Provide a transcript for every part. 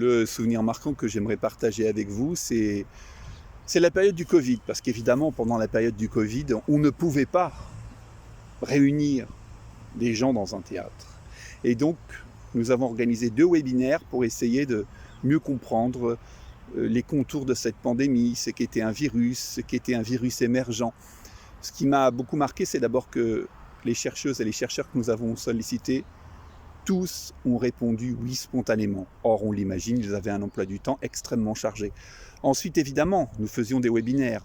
Le souvenir marquant que j'aimerais partager avec vous, c'est la période du Covid. Parce qu'évidemment, pendant la période du Covid, on ne pouvait pas réunir des gens dans un théâtre. Et donc, nous avons organisé 2 webinaires pour essayer de mieux comprendre les contours de cette pandémie, ce qu'était un virus émergent. Ce qui m'a beaucoup marqué, c'est d'abord que les chercheuses et les chercheurs que nous avons sollicités, tous ont répondu oui spontanément. Or, on l'imagine, ils avaient un emploi du temps extrêmement chargé. Ensuite, évidemment, nous faisions des webinaires,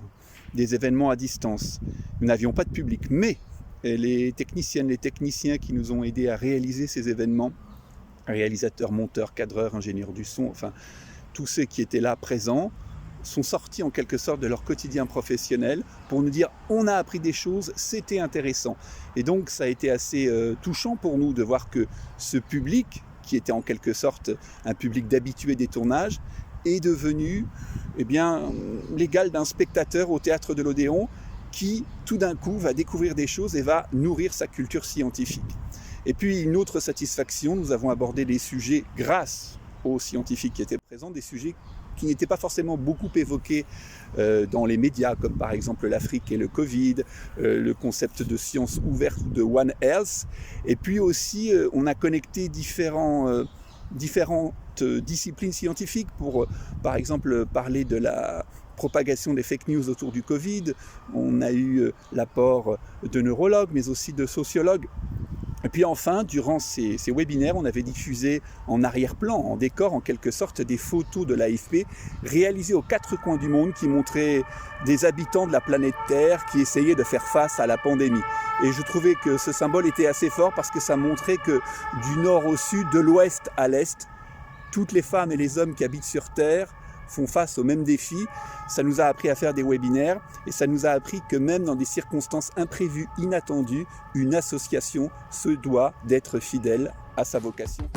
des événements à distance. Nous n'avions pas de public, mais les techniciennes, les techniciens qui nous ont aidés à réaliser ces événements, réalisateurs, monteurs, cadreurs, ingénieurs du son, enfin, tous ceux qui étaient là présents, sont sortis en quelque sorte de leur quotidien professionnel pour nous dire on a appris des choses, c'était intéressant. Et donc ça a été assez touchant pour nous de voir que ce public, qui était en quelque sorte un public d'habitués des tournages, est devenu l'égal d'un spectateur au théâtre de l'Odéon qui tout d'un coup va découvrir des choses et va nourrir sa culture scientifique. Et puis une autre satisfaction, nous avons abordé des sujets grâce aux scientifiques qui étaient présents, des sujets qui n'étaient pas forcément beaucoup évoqués dans les médias, comme par exemple l'Afrique et le Covid, le concept de science ouverte de One Health. Et puis aussi, on a connecté différentes disciplines scientifiques pour, par exemple, parler de la propagation des fake news autour du Covid. On a eu l'apport de neurologues, mais aussi de sociologues. Et puis enfin, durant ces webinaires, on avait diffusé en arrière-plan, en décor, en quelque sorte, des photos de l'AFP réalisées aux 4 coins du monde qui montraient des habitants de la planète Terre qui essayaient de faire face à la pandémie. Et je trouvais que ce symbole était assez fort parce que ça montrait que du nord au sud, de l'ouest à l'est, toutes les femmes et les hommes qui habitent sur Terre font face aux mêmes défis. Ça nous a appris à faire des webinaires et ça nous a appris que même dans des circonstances imprévues, inattendues, une association se doit d'être fidèle à sa vocation.